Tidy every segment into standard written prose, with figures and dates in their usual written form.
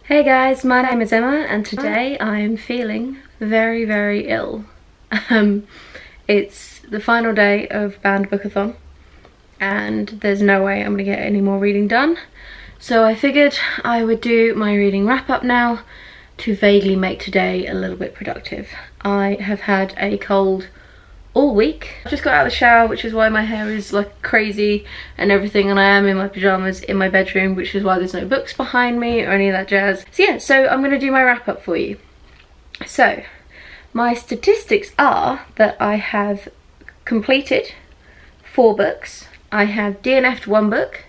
Hey guys, my name is Emma and today I am feeling very, very ill. It's the final day of BannedBookAThon and there's no way I'm gonna get any more reading done. So I figured I would do my reading wrap up now to vaguely make today a little bit productive. I have had a cold all week. I've just got out of the shower, which is why my hair is like crazy and everything, and I am in my pajamas in my bedroom, which is why there's no books behind me or any of that jazz. So yeah, so I'm gonna do my wrap up for you. So my statistics are that I have completed 4 books. I have DNF'd 1 book.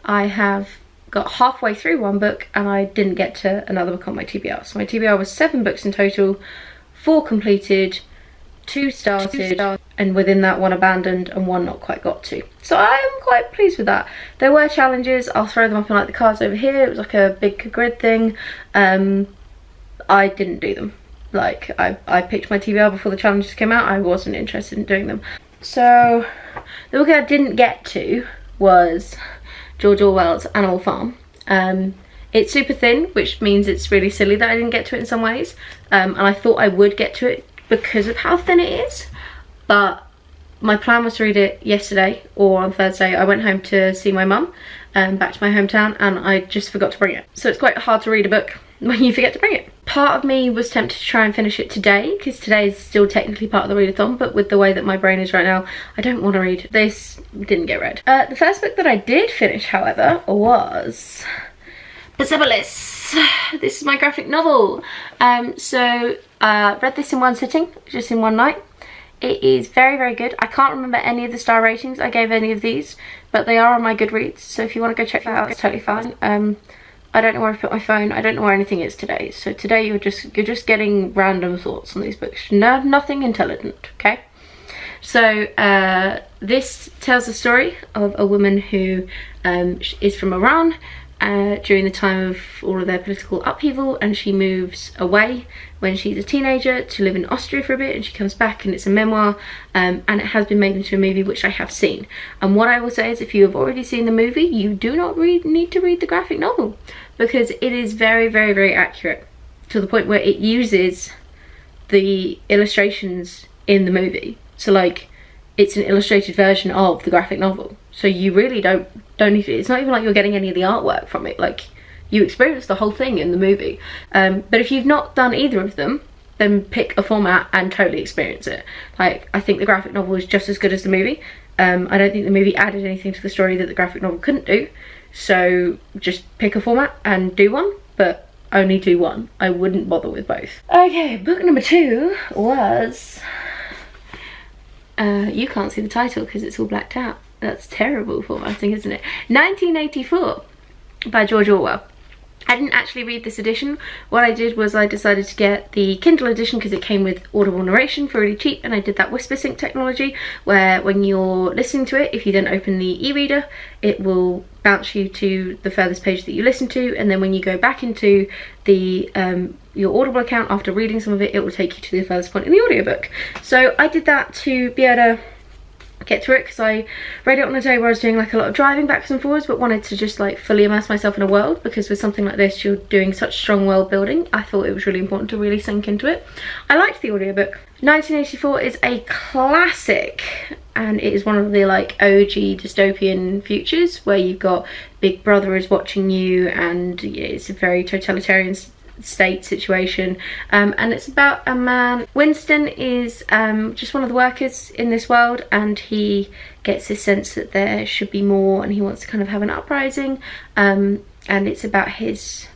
I have got halfway through 1 book and I didn't get to another book on my TBR. So my TBR was 7 books in total, 4 completed, 2 started, and within that 1 abandoned and 1 not quite got to. So I am quite pleased with that. There were challenges. I'll throw them up on like the cards over here. It was like a big grid thing. I didn't do them. Like I picked my TBR before the challenges came out. I wasn't interested in doing them. So the book I didn't get to was George Orwell's Animal Farm. It's super thin, which means it's really silly that I didn't get to it in some ways. And I thought I would get to it because of how thin it is, but my plan was to read it yesterday or on Thursday. I went home to see my mum back to my hometown and I just forgot to bring it. So it's quite hard to read a book when you forget to bring it. Part of me was tempted to try and finish it today because today is still technically part of the readathon, but with the way that my brain is right now, I don't want to read. This didn't get read. The first book that I did finish, however, was Persepolis. This is my graphic novel. Read this in 1 sitting, just in 1 night. It is very, very good. I can't remember any of the star ratings I gave any of these, but they are on my Goodreads, so if you want to go check that out, it's totally fine. I don't know where I put my phone. I don't know where anything is today. So today you're just getting random thoughts on these books. No, nothing intelligent, okay? So this tells the story of a woman who is from Iran during the time of all of their political upheaval, and she moves away when she's a teenager to live in Austria for a bit, and she comes back and it's a memoir, and it has been made into a movie, which I have seen. And what I will say is, if you have already seen the movie, you do not need to read the graphic novel, because it is very, very, very accurate to the point where it uses the illustrations in the movie. So like, it's an illustrated version of the graphic novel, so you really don't need to. It's not even like you're getting any of the artwork from it. Like, you experience the whole thing in the movie. But if you've not done either of them, then pick a format and totally experience it. Like, I think the graphic novel is just as good as the movie. I don't think the movie added anything to the story that the graphic novel couldn't do. So just pick a format and do one, but only do one. I wouldn't bother with both. Okay, book number 2 was you can't see the title because it's all blacked out. That's terrible formatting, isn't it? 1984 by George Orwell. I didn't actually read this edition. What I did was I decided to get the Kindle edition because it came with audible narration for really cheap, and I did that WhisperSync technology where when you're listening to it, if you then open the e-reader, it will bounce you to the furthest page that you listen to, and then when you go back into the your Audible account after reading some of it, it will take you to the furthest point in the audiobook. So I did that to be able to get through it, because I read it on a day where I was doing like a lot of driving backwards and forwards, but wanted to just like fully immerse myself in a world, because with something like this you're doing such strong world building. I thought it was really important to really sink into it. I liked the audiobook. 1984 is a classic, and it is one of the like OG dystopian futures where you've got Big Brother is watching you, and it's a very totalitarian state situation, and it's about a man. Winston is just one of the workers in this world, and he gets this sense that there should be more, and he wants to kind of have an uprising, and it's about his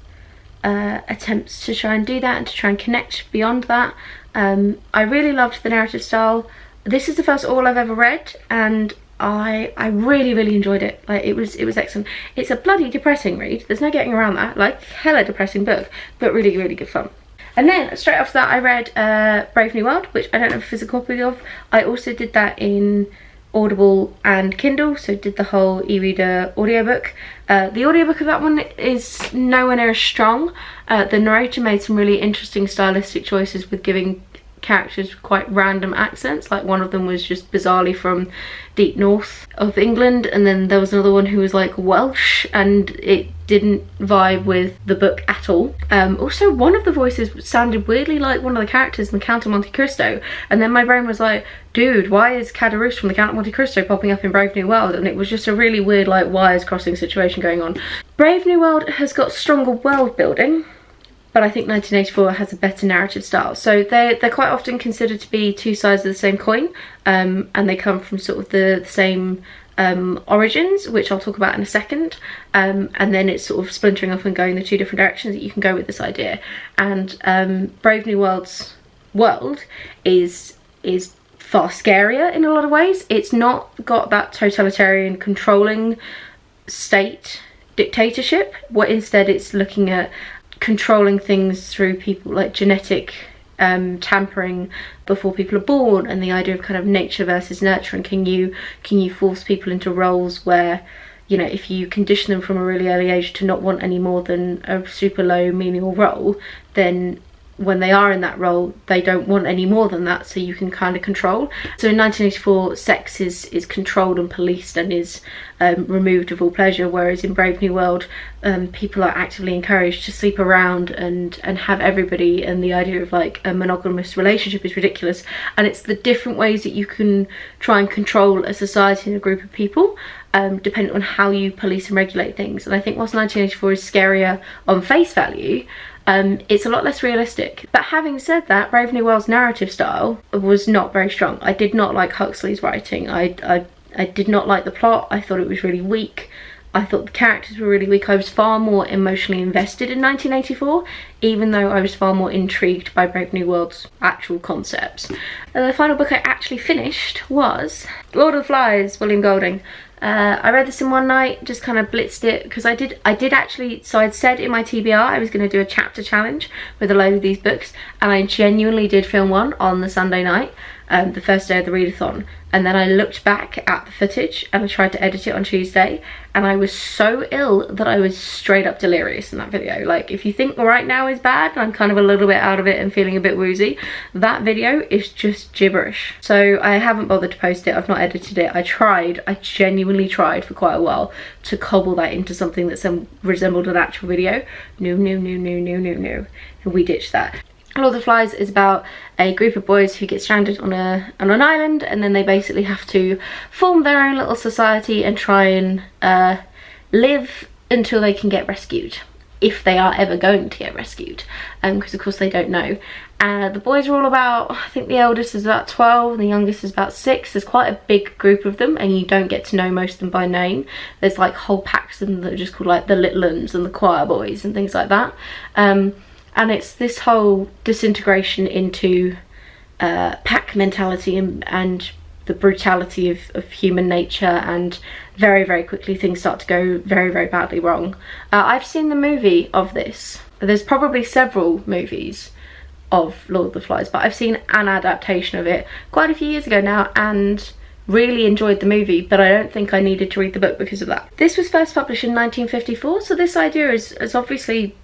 attempts to try and do that and to try and connect beyond that. I really loved the narrative style. This is the first Orwell I've ever read, and I really, really enjoyed it. Like, it was excellent. It's a bloody depressing read. There's no getting around that. Like, hella depressing book, but really, really good fun. And then straight after that I read Brave New World, which I don't have a physical copy of. I also did that in Audible and Kindle, so did the whole e-reader audiobook. The audiobook of that one is nowhere near as strong. The narrator made some really interesting stylistic choices with giving characters with quite random accents. Like one of them was just bizarrely from deep north of England, and then there was another one who was like Welsh, and it didn't vibe with the book at all. Also, one of the voices sounded weirdly like one of the characters in the Count of Monte Cristo, and then my brain was like, dude, why is Caderousse from the Count of Monte Cristo popping up in Brave New World? And it was just a really weird like wires crossing situation going on. Brave New World has got stronger world building, but I think 1984 has a better narrative style. So they're quite often considered to be two sides of the same coin, and they come from sort of the same origins, which I'll talk about in a second, and then it's sort of splintering off and going the two different directions that you can go with this idea. And Brave New World's world is far scarier in a lot of ways. It's not got that totalitarian controlling state dictatorship, what instead it's looking at controlling things through people like genetic tampering before people are born, and the idea of kind of nature versus nurture, and can you force people into roles where, you know, if you condition them from a really early age to not want any more than a super low menial role, then when they are in that role they don't want any more than that, so you can kind of control. So in 1984 sex is controlled and policed and is removed of all pleasure, whereas in Brave New World people are actively encouraged to sleep around and have everybody, and the idea of like a monogamous relationship is ridiculous. And it's the different ways that you can try and control a society and a group of people depending on how you police and regulate things. And I think whilst 1984 is scarier on face value, it's a lot less realistic. But having said that, Brave New World's narrative style was not very strong. I did not like Huxley's writing. I did not like the plot. I thought it was really weak. I thought the characters were really weak. I was far more emotionally invested in 1984, even though I was far more intrigued by Brave New World's actual concepts. And the final book I actually finished was Lord of the Flies, William Golding. I read this in one night, just kind of blitzed it, because I did actually, so I'd said in my TBR I was going to do a chapter challenge with a load of these books, and I genuinely did film one on the Sunday night, the first day of the readathon, and then I looked back at the footage and I tried to edit it on Tuesday, and I was so ill that I was straight up delirious in that video. Like, if you think right now is bad and I'm kind of a little bit out of it and feeling a bit woozy, that video is just gibberish. So I haven't bothered to post it. I've not edited it. I genuinely tried for quite a while to cobble that into something that resembled an actual video. No. And we ditched that. Lord of the Flies is about a group of boys who get stranded on an island, and then they basically have to form their own little society and try and live until they can get rescued, if they are ever going to get rescued, because of course they don't know. The boys are all about, I think the eldest is about 12 and the youngest is about 6. There's quite a big group of them, and you don't get to know most of them by name. There's like whole packs of them that are just called like the Little Uns and the Choir Boys and things like that. And it's this whole disintegration into pack mentality and the brutality of human nature, and very, very quickly things start to go very, very badly wrong. I've seen the movie of this. There's probably several movies of Lord of the Flies, but I've seen an adaptation of it quite a few years ago now, and really enjoyed the movie, but I don't think I needed to read the book because of that. This was first published in 1954, so this idea has obviously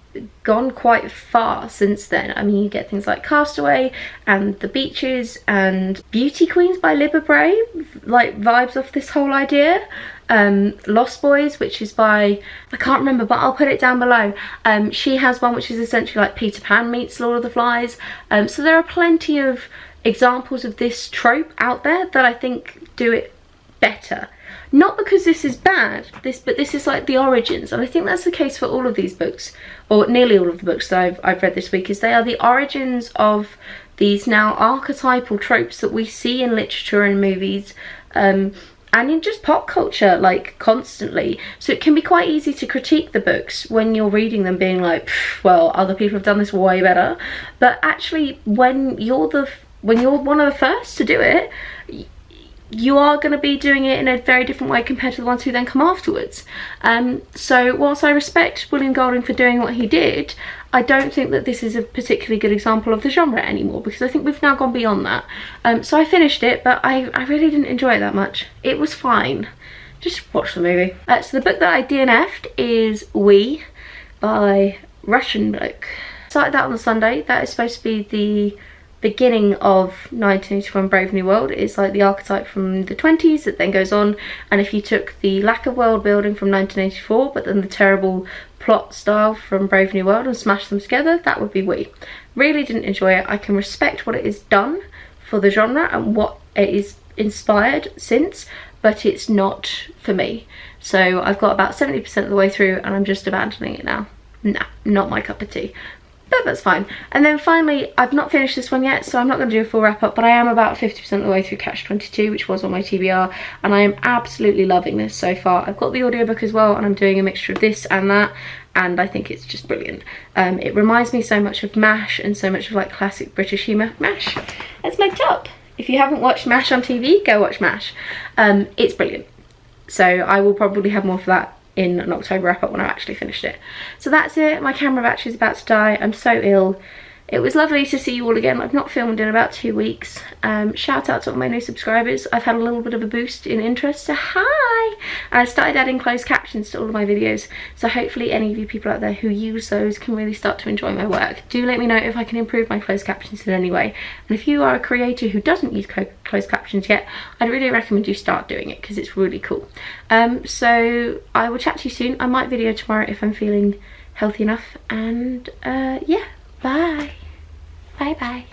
gone quite far since then. I mean, you get things like Castaway and The Beaches and Beauty Queens by Libba Bray, like vibes off this whole idea. Lost Boys, which is by, I can't remember, but I'll put it down below. She has one which is essentially like Peter Pan meets Lord of the Flies. So there are plenty of examples of this trope out there that I think do it better. Not because this is bad, but this is like the origins, and I think that's the case for all of these books, or nearly all of the books that I've read this week, is they are the origins of these now archetypal tropes that we see in literature and movies, and in just pop culture, like, constantly. So it can be quite easy to critique the books when you're reading them being like, well, other people have done this way better, but actually when you're one of the first to do it, you are going to be doing it in a very different way compared to the ones who then come afterwards. So whilst I respect William Golding for doing what he did, I don't think that this is a particularly good example of the genre anymore, because I think we've now gone beyond that. So I finished it, but I really didn't enjoy it that much. It was fine. Just watch the movie. So the book that I DNF'd is We by Russian bloke. Started that on the Sunday. That is supposed to be the beginning of 1984 Brave New World is like the archetype from the 20s that then goes on, and if you took the lack of world building from 1984 but then the terrible plot style from Brave New World and smashed them together, that would be We. Really didn't enjoy it. I can respect what it has done for the genre and what it is inspired since, but it's not for me. So I've got about 70% of the way through and I'm just abandoning it now. Nah, not my cup of tea. But that's fine. And then finally, I've not finished this one yet, so I'm not going to do a full wrap up, but I am about 50% of the way through Catch 22, which was on my TBR, and I am absolutely loving this so far. I've got the audiobook as well, and I'm doing a mixture of this and that, and I think it's just brilliant. It reminds me so much of MASH and so much of like classic British humour. MASH, that's my top. If you haven't watched MASH on TV, go watch MASH. It's brilliant. So I will probably have more for that in an October wrap up when I've actually finished it. So that's it. My camera battery is about to die. I'm so ill. It was lovely to see you all again. I've not filmed in about 2 weeks. Shout out to all my new subscribers. I've had a little bit of a boost in interest, so hi! And I started adding closed captions to all of my videos, so hopefully any of you people out there who use those can really start to enjoy my work. Do let me know if I can improve my closed captions in any way. And if you are a creator who doesn't use closed captions yet, I'd really recommend you start doing it because it's really cool. So I will chat to you soon. I might video tomorrow if I'm feeling healthy enough. And yeah, bye. Bye bye.